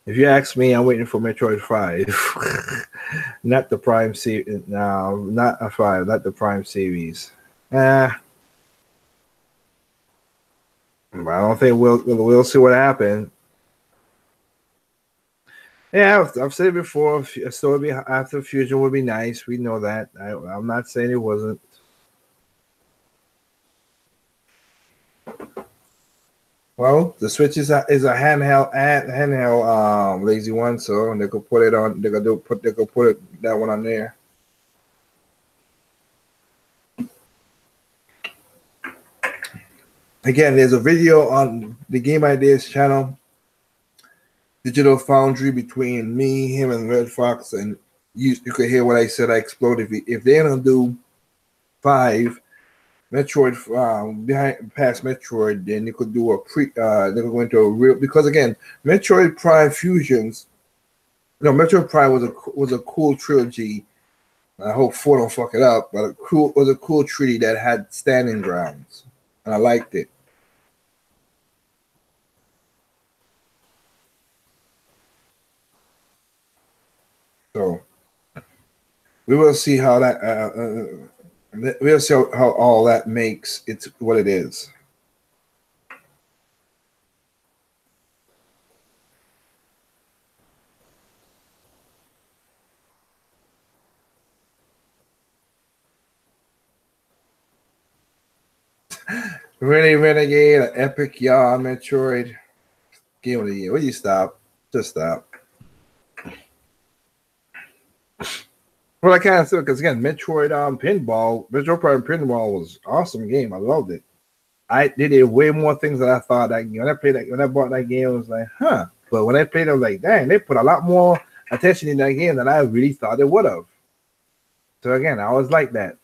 If you ask me, I'm waiting for Metroid 5. Not the Prime series. No, not a 5. Not the Prime series. But I don't think we'll see what happens. Yeah, I've said it before. A story after Fusion would be nice. We know that. I'm not saying it wasn't. Well, the Switch is a handheld lazy one, so they could put it on. They could put that one on there. Again, there's a video on the Game Ideas channel, Digital Foundry, between me, him, and Red Fox, and you could hear what I said. I exploded. If they're gonna do 5, Metroid behind past Metroid, then you could do a they could go into a real, because again, Metroid Prime Fusions. No, Metroid Prime was a cool trilogy. I hope 4 don't fuck it up, but was a cool trilogy that had standing grounds, and I liked it. So we will see how that we'll see how all that makes it what it is. Really, Renegade, an epic yaw Metroid game of the year. Will you stop? Just stop. Well, I can't say because again, Metroid Metroid Prime Pinball was an awesome game. I loved it. I did it way more things than I thought. When I bought that game, I was like, huh. But when I played it, I was like, dang, they put a lot more attention in that game than I really thought it would have. So again, I was like that.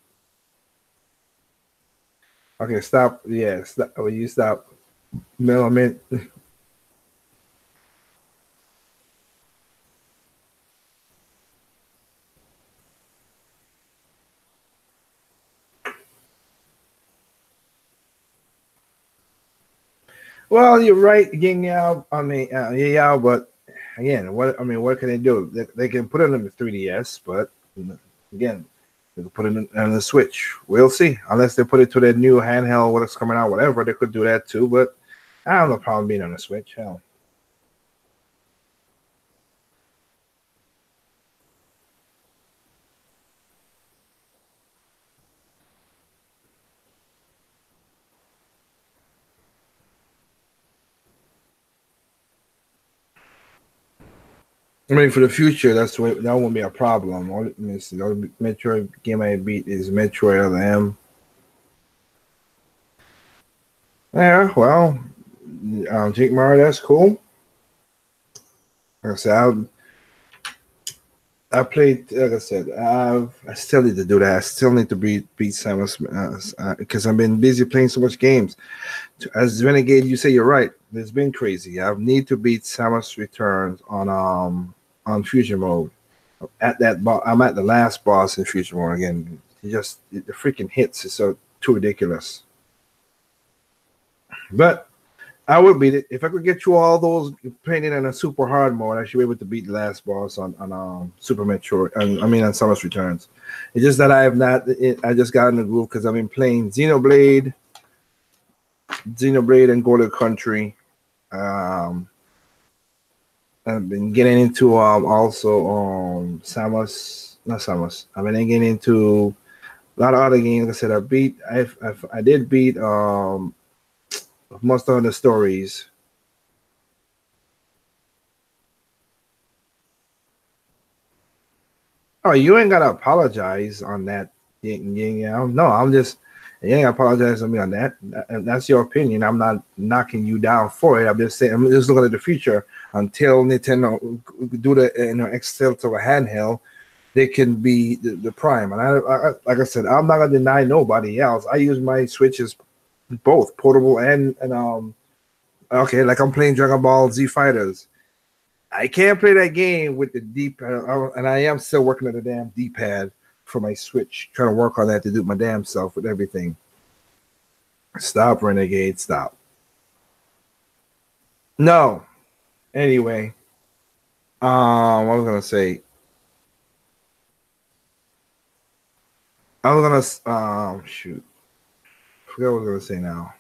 Okay, stop. Yeah, stop. Will you stop? No, I mean. Well, you're right, Ying Yao. I mean, yeah, but again, what can they do? They can put it on the 3DS, but again, they can put it on the Switch. We'll see. Unless they put it to their new handheld, what's coming out, whatever, they could do that too. But I don't have no problem being on the Switch. Hell. I mean, for the future, that won't be a problem. The only Metroid game I beat is Metroid Other M. Yeah, well, Jake Mario, that's cool. Like I said, I played. Like I said, I still need to do that. I still need to beat Samus because I've been busy playing so much games. As Renegade, you say you're right. It's been crazy. I need to beat Samus Returns on Fusion mode. I'm at the last boss in Fusion mode again. The freaking hits is so too ridiculous. But I would beat it if I could get through all those playing it in a super hard mode. I should be able to beat the last boss on Super Metroid. on Samus Returns. It's just that I have not. I just got in the groove because I've been playing Xenoblade, and Golden Country. I've been getting into Samus, not Samus. I've been getting into a lot of other games. Like I said, I did beat most of the stories. Oh, you ain't gotta apologize on that. No, I'm just you ain't gotta apologize to me on that. That's your opinion. I'm not knocking you down for it. I'm just saying I'm just looking at the future. Until Nintendo do the Excel to a handheld, they can be the Prime. And I like I said, I'm not gonna deny nobody else. I use my Switches both portable and okay, like I'm playing Dragon Ball Z Fighters. I can't play that game with the D-pad, and I am still working on the damn D-pad for my Switch, trying to work on that to do my damn self with everything. Stop, Renegade, stop. No. Anyway, what was I gonna say? I was gonna shoot. I forgot what I was gonna say now.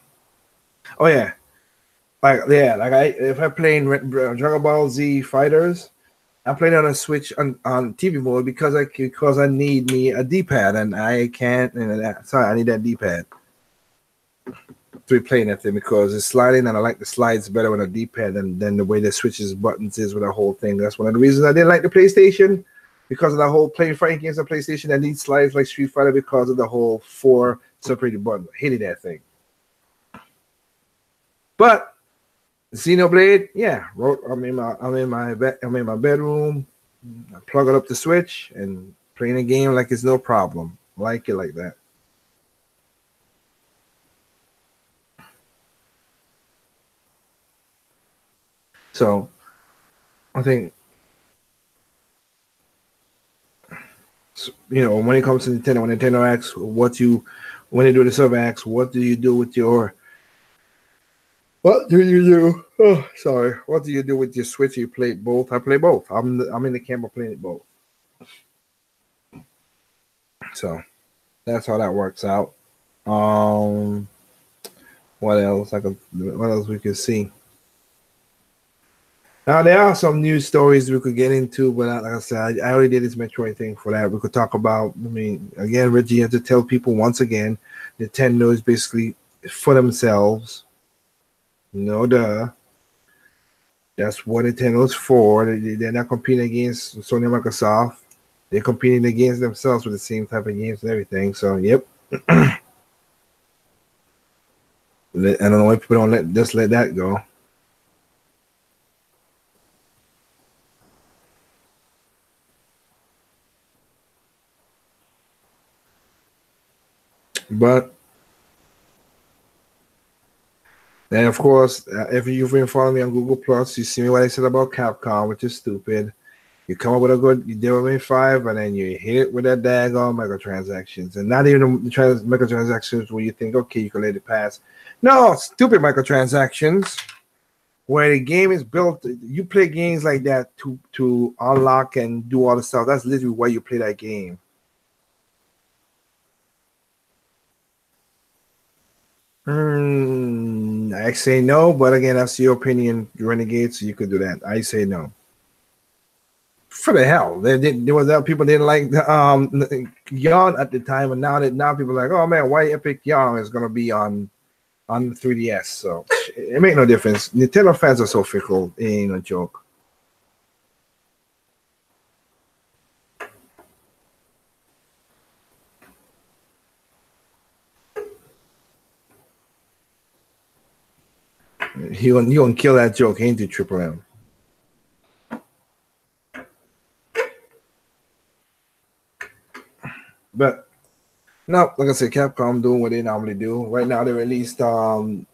Oh yeah, if I playing Dragon Ball Z Fighters, I play it on a Switch on TV mode because I need me a D-pad and I can't. Sorry, I need that D-pad to be playing that thing because it's sliding and I like the slides better with a D-pad than the way the Switch's buttons is with the whole thing. That's one of the reasons I didn't like the PlayStation, because of the whole playing fighting games on PlayStation that need slides like Street Fighter because of the whole 4 separated buttons. I hated that thing. But Xenoblade, yeah, I'm in my bedroom. I plug it up the Switch and playing a game like it's no problem. I like it like that. So I think, when it comes to Nintendo, when Nintendo asks when they do the survey, asks what do you do with your what do you do? Oh, sorry. What do you do with your Switch? You play both? I play both. I'm in the camp of playing it both. So that's how that works out. Um, what else? What else we could see? Now there are some news stories we could get into, but like I said, I already did this Metroid thing for that. We could talk about. I mean, again, Reggie had to tell people once again, Nintendo is basically for themselves. No duh. That's what Nintendo's for. They're not competing against Sony and Microsoft. They're competing against themselves with the same type of games and everything. So, yep. I don't know why people don't let that go. But then, of course, if you've been following me on Google Plus, you see me what I said about Capcom, which is stupid. You come up with a good Devil May 5, and then you hit it with that daggone microtransactions. And not even the microtransactions where you think, okay, you can let it pass. No, stupid microtransactions where the game is built. You play games like that to unlock and do all the stuff. That's literally why you play that game. I say no, but again, that's your opinion, Renegade, so you could do that. I say no. For the hell, there was people didn't like the Yawn at the time, and now people are like, oh man, why Epic Yawn is gonna be on 3DS? So it make no difference. Nintendo fans are so fickle, it ain't a joke. You gonna kill that joke, ain't you, Triple M? But no, like I said, Capcom doing what they normally do. Right now, they released they're gonna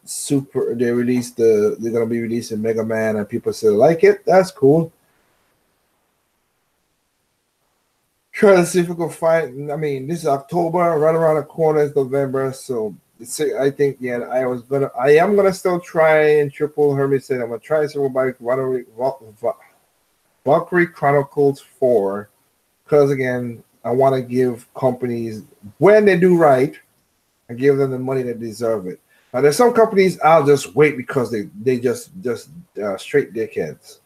be releasing Mega Man, and people still like it. That's cool. Try to see if we can find. I mean, this is October, right around the corner is November, so I think I am gonna still try and Triple Hermit said I'm gonna try some about Valkyrie Chronicles 4, because again, I want to give companies, when they do right, I give them the money that deserve it. Now, there's some companies I'll just wait because they just straight dickheads.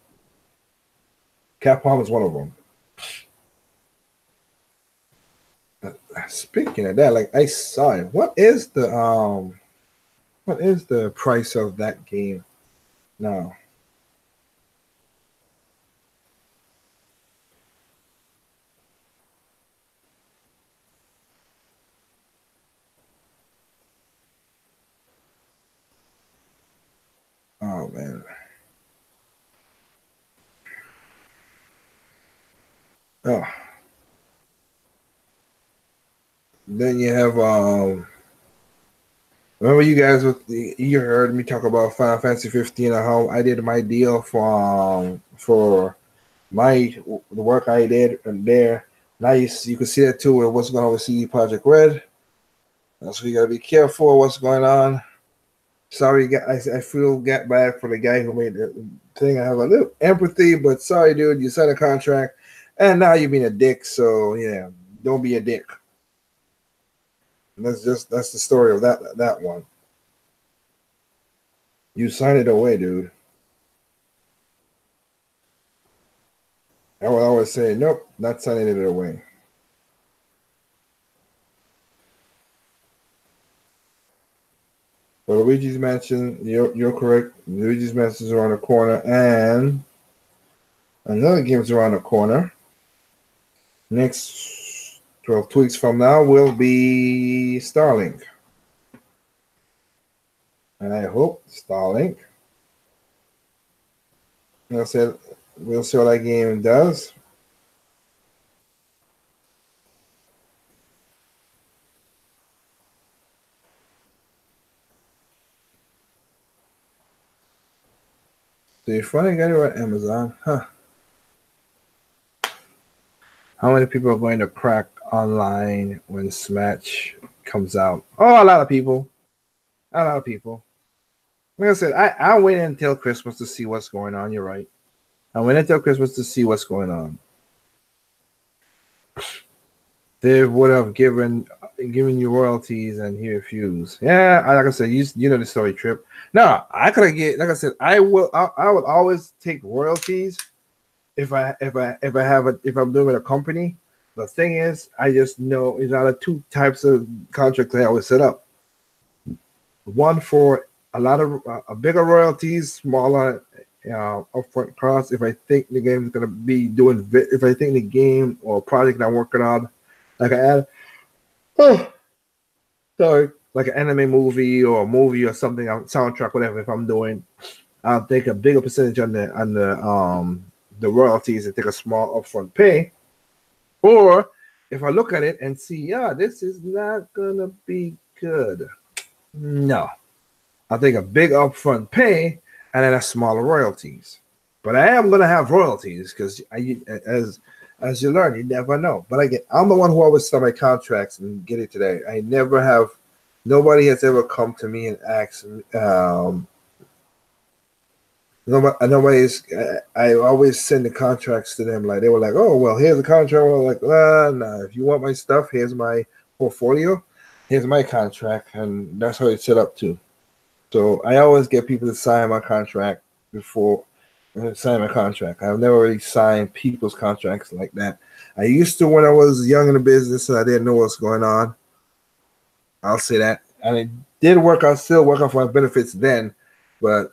Capcom is one of them. Speaking of that, like I saw it. What is the price of that game now? Oh man. Oh. Then you have remember you guys you heard me talk about Final Fantasy 15 and how I did my deal for the work I did there. Now you can see that too with what's going on with CD Projekt Red. So you gotta be careful what's going on. Sorry, guys, I feel bad for the guy who made the thing. I have a little empathy, but sorry, dude, you signed a contract, and now you're being a dick. So yeah, don't be a dick. And that's the story of that one. You signed it away, dude. I will always say, nope, not signing it away. But Luigi's Mansion, you're correct. Luigi's Mansion is around the corner, and another game's around the corner. Next 12 weeks from now will be Starlink. And I hope Starlink. I said, we'll see what that game does. So you finally got it on Amazon, huh? How many people are going to crack online when Smash comes out? Oh, a lot of people. A lot of people. Like I said, I wait until Christmas to see what's going on. You're right. I wait until Christmas to see what's going on. They would have given you royalties and he refused. Yeah, like I said, you know the story, Trip. No, I could get, like I said, I would always take royalties if I'm doing a company. The thing is, I just know it's out of two types of contracts I always set up. One for a lot of bigger royalties, smaller upfront costs. If I think the game is gonna be doing, if I think the game or project I'm working on, like I add, oh, sorry, like an anime movie or a movie or something, soundtrack, whatever. If I'm doing, I'll take a bigger percentage on the royalties and take a small upfront pay. Or if I look at it and see, yeah, this is not gonna be good. No, I'll take a big upfront pay and then a smaller royalties. But I am gonna have royalties because as you learn, you never know. But again, I'm the one who always sign my contracts and get it today. I never have. Nobody has ever come to me and asked. Nobody's. I always send the contracts to them. Like they were like, "Oh, well, here's the contract." I was like, "Nah. If you want my stuff, here's my portfolio. Here's my contract," and that's how it's set up too. So I always get people to sign my contract before sign my contract. I've never really signed people's contracts like that. I used to when I was young in the business and I didn't know what's going on. I'll say that. And it did work out, still work out for my benefits then, but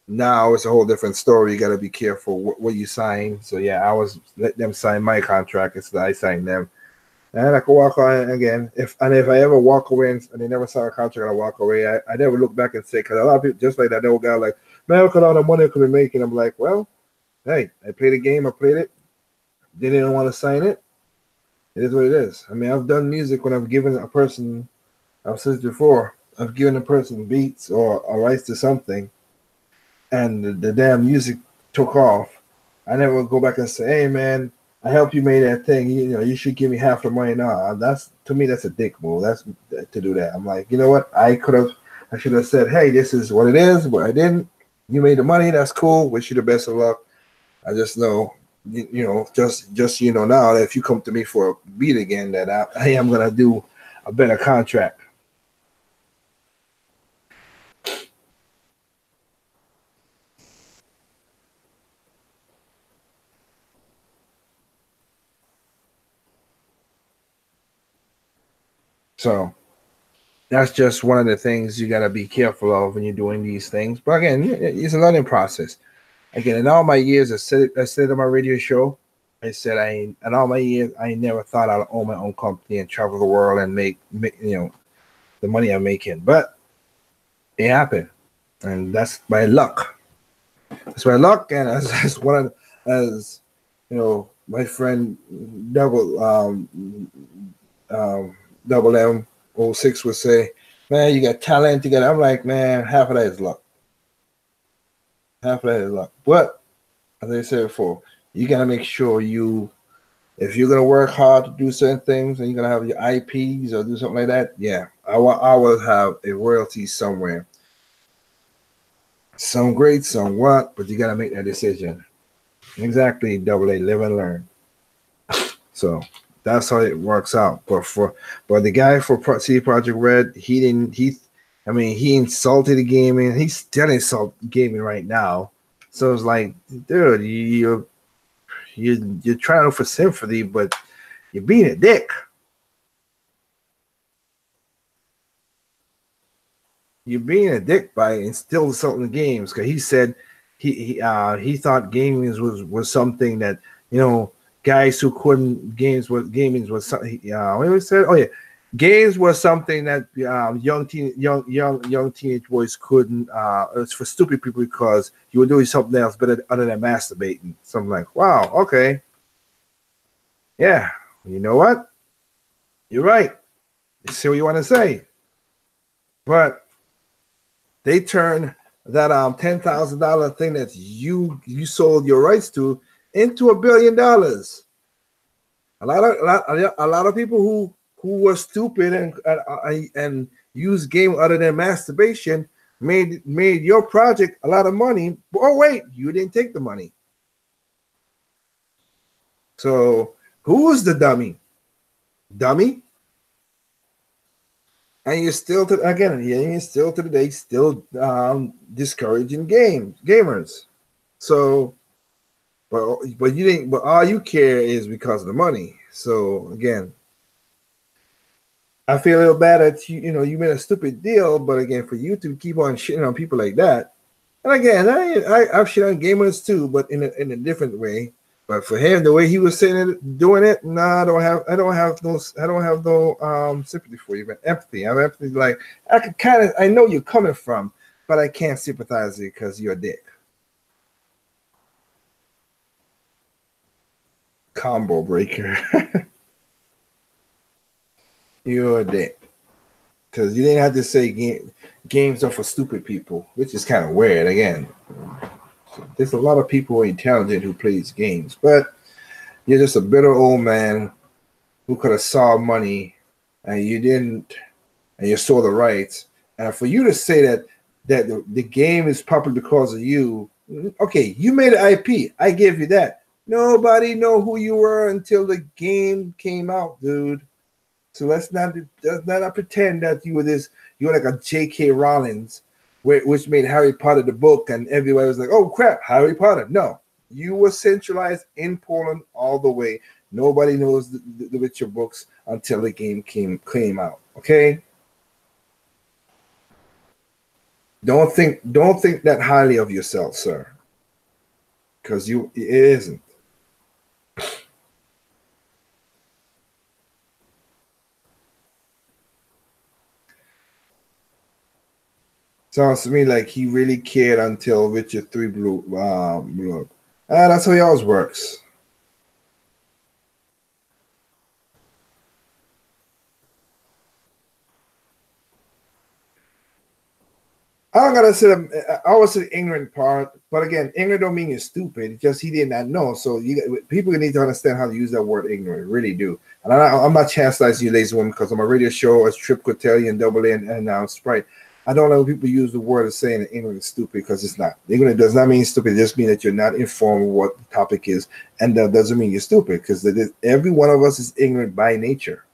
now it's a whole different story. You got to be careful what you sign. So yeah, I was let them sign my contract instead I signed them. And I could walk on again. If I ever walk away and they never sign a contract, I walk away. I never look back and say, because a lot of people just like that old guy, like, man, look at all the money I could be making. I'm like, well, hey, I played a game, I played it. They didn't want to sign it. It is what it is. I mean, I've done music when I've given a person, I've said before, I've given a person beats or a rights to something, and the damn music took off. I never go back and say, hey, man, I helped you make that thing. You should give me half the money now. That's to me, that's a dick move. That's to do that. I'm like, you know what? I should have said, hey, this is what it is, but I didn't. You made the money. That's cool. Wish you the best of luck. I just know, just now that if you come to me for a beat again, that I am gonna do a better contract. So that's just one of the things you got to be careful of when you're doing these things. But again, it's a learning process. Again, in all my years, I said on my radio show, I said in all my years, I never thought I'd own my own company and travel the world and make the money I'm making. But it happened, and that's by luck. That's by luck, and as one of as my friend Double M06 would say, man, you got talent, I'm like, man, half of that is luck. Half of that is luck. But as I said before, you gotta make sure if you're gonna work hard to do certain things and you're gonna have your IPs or do something like that, yeah, I will have a royalty somewhere. Some great, some what, but you gotta make that decision. Exactly, Double A, live and learn. So that's how it works out. But the guy for CD Projekt Red, he insulted the gaming. He's still insulting gaming right now. So it's like, dude, you're trying to look for sympathy, but you're being a dick. You're being a dick by still insulting the games, because he said he thought gaming was something that guys who couldn't gaming was something. What he said? Oh yeah, games was something that young teenage boys couldn't. It's for stupid people because you were doing something else better other than masturbating. So I'm like, wow, okay, yeah, you know what? You're right. You say what you want to say, but they turn that $10,000 thing that you sold your rights to into $1 billion. A lot of people who were stupid and used game other than masturbation made your project a lot of money. Oh wait, you didn't take the money. So who was the dummy? Dummy? And you're still to today still discouraging gamers. So, but you didn't. But all you care is because of the money. So again, I feel a little bad that you made a stupid deal. But again, for you to keep on shitting on people like that, and again, I've shit on gamers too, but in a different way. But for him, the way he was saying it, doing it, nah, I don't have no sympathy for you, but empathy. I have empathy. Like I know you're coming from, but I can't sympathize with you because you're a dick. Combo breaker. You're a dick. Because you didn't have to say games are for stupid people, which is kind of weird. Again, there's a lot of people who are intelligent who plays games, but you're just a bitter old man who could have saw money and you didn't, and you saw the rights. And for you to say that the game is popular because of you, okay, you made an IP. I give you that. Nobody know who you were until the game came out, dude. So let's not pretend that you were like a J.K. Rowling, which made Harry Potter the book, and everybody was like, "Oh crap, Harry Potter!" No, you were centralized in Poland all the way. Nobody knows the Witcher books until the game came out. Okay, don't think that highly of yourself, sir, because it isn't. Sounds to me like he really cared until Witcher 3 blew up. That's how he always works. I don't gotta say I always say the ignorant part, but again, ignorant don't mean you're stupid. It's just he did not know. So people need to understand how to use that word ignorant. Really do. And I'm not chastising you, lazy woman, because on my radio show, as Trip could tell you, and Double A and Sprite, I don't know when people use the word of saying that ignorant is stupid, because it's not. Ignorant does not mean stupid. It just means that you're not informed of what the topic is, and that doesn't mean you're stupid, because every one of us is ignorant by nature.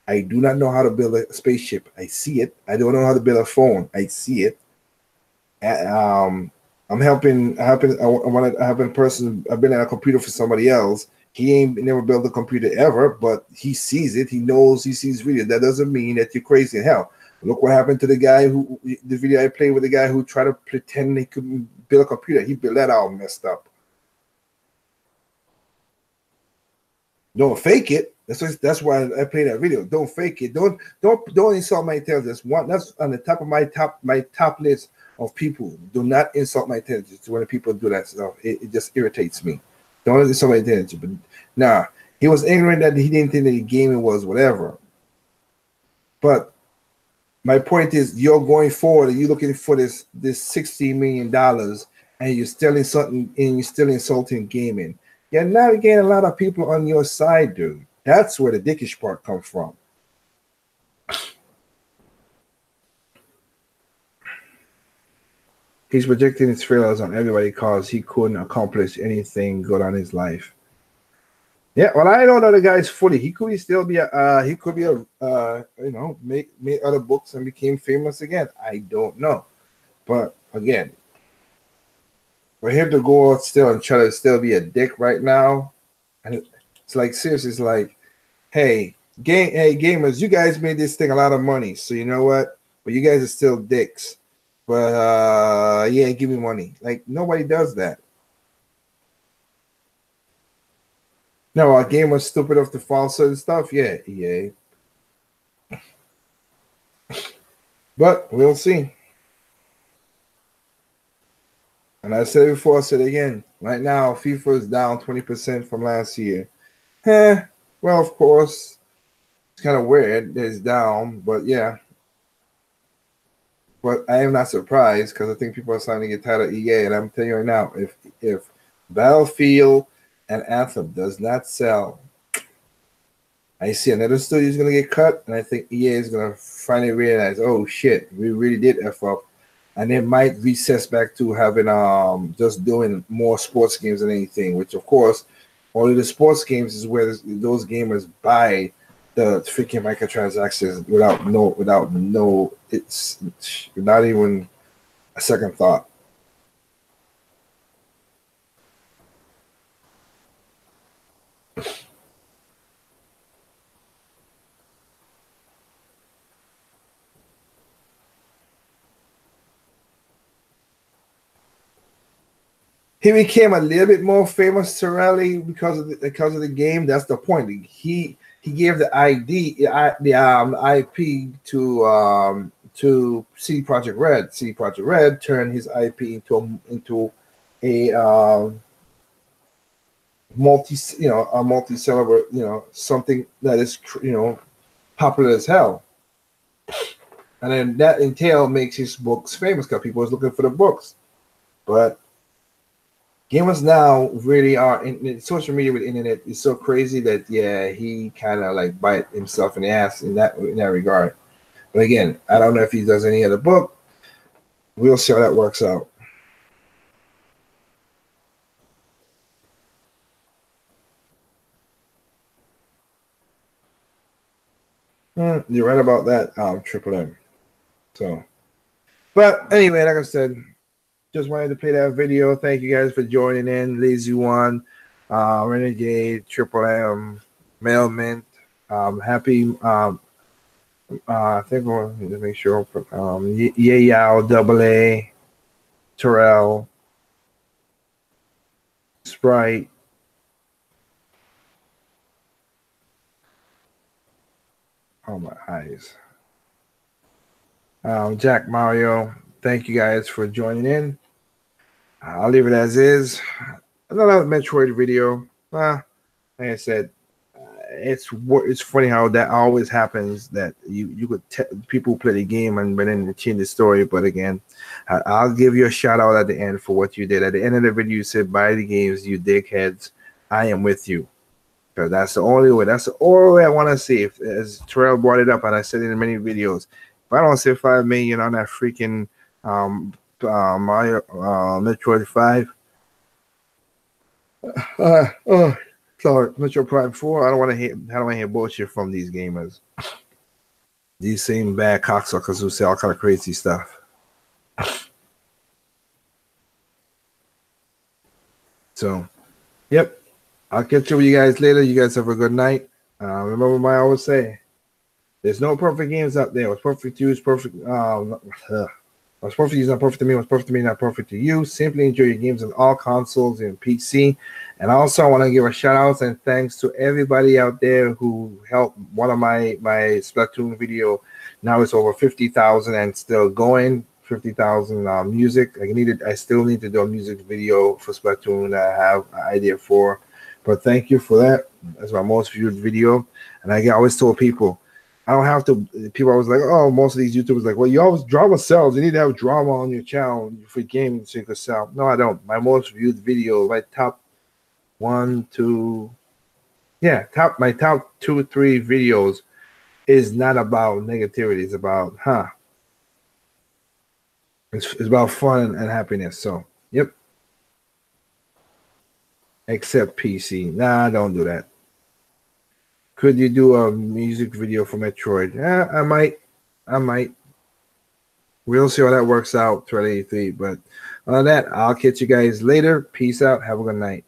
I do not know how to build a spaceship. I see it. I don't know how to build a phone. I see it. I'm helping a person. I've been at a computer for somebody else. He ain't never built a computer ever, but he sees it. He knows. He sees video. That doesn't mean that you're crazy in hell. Look what happened to the guy the video I played with the guy who tried to pretend he couldn't build a computer. He built that all messed up. Don't fake it. That's why I played that video. Don't fake it. Don't insult my intelligence. That's on the top of my top list of people. Do not insult my intelligence. When people do that stuff, it just irritates me. Don't insult my intelligence. But nah, he was ignorant that he didn't think that the gaming was whatever. But my point is, you're going forward and you're looking for this $60 million, and you're still insulting gaming. You're not getting a lot of people on your side, dude. That's where the dickish part comes from. He's projecting his failures on everybody because he couldn't accomplish anything good on his life. Yeah, well, I don't know the guy's fully. He could be made other books and became famous again. I don't know, but again, for him to go out still and try to still be a dick right now, and it's like seriously, it's like, hey gamers, you guys made this thing a lot of money, so you know what? But you guys are still dicks. But yeah, give me money. Like nobody does that. No, a game was stupid enough to fall certain stuff. Yeah, EA. But we'll see. And I said it before, I said it again. Right now, FIFA is down 20% from last year. Well, of course, it's kind of weird that it's down, but yeah. But I am not surprised because I think people are starting to get tired of EA, and I'm telling you right now, if Battlefield and Anthem does not sell, I see another studio is going to get cut, and I think EA is going to finally realize, oh shit, we really did F up, and they might recess back to having just doing more sports games than anything. Which of course, all of the sports games is where those gamers buy the freaking microtransactions without no, it's not even a second thought. He became a little bit more famous, Torelli, because of the game. That's the point. He gave the IP to CD Projekt Red. CD Projekt Red turned his IP into a multi-seller, something that is popular as hell. And then that entail makes his books famous because people is looking for the books. But gamers now really are in social media with internet is so crazy that he kind of like bite himself in the ass in that regard. But again, I don't know if he does any other book. We'll see how that works out. You're right about that, Triple M. So, but anyway, like I said, just wanted to play that video. Thank you guys for joining in. Lazy One, Renegade, Triple M, Mailmint. Happy. I think we'll need to make sure. Yao, Double A, Terrell, Sprite. Oh my eyes. Jack Mario. Thank you guys for joining in. I'll leave it as is. Another Metroid video. Like I said, it's funny how that always happens. That you could people play the game and then change the story. But again, I'll give you a shout out at the end for what you did. At the end of the video, you said, "Buy the games, you dickheads. I am with you." Because that's the only way. That's the only way I want to see. As Terrell brought it up, and I said it in many videos, if I don't see 5 million on that freaking Mario Metroid 5. Sorry, Metroid Prime 4. I don't want to hear bullshit from these gamers. These same bad cocksuckers who say all kind of crazy stuff. So, yep. I'll catch up with you guys later. You guys have a good night. Remember what I always say. There's no perfect games out there. What's perfect to you is perfect. What's perfect to you is not perfect to me. What's perfect to me not perfect to you. Simply enjoy your games on all consoles and PC. And also, I want to give a shout out and thanks to everybody out there who helped one of my Splatoon video. Now it's over 50,000 and still going. 50,000 music. I still need to do a music video for Splatoon that I have an idea for. But thank you for that. That's my most viewed video. And I always told people, I don't have to. People always like, oh, most of these YouTubers like, well, you always drama sells. You need to have drama on your channel for gaming so you can sell. No, I don't. My most viewed video, my top 1, 2, my top 2, 3 videos is not about negativity. It's about it's about fun and happiness. So, yep. Except PC. Nah, don't do that. Could you do a music video for Metroid? I might. We'll see how that works out, 1283. But on that, I'll catch you guys later. Peace out. Have a good night.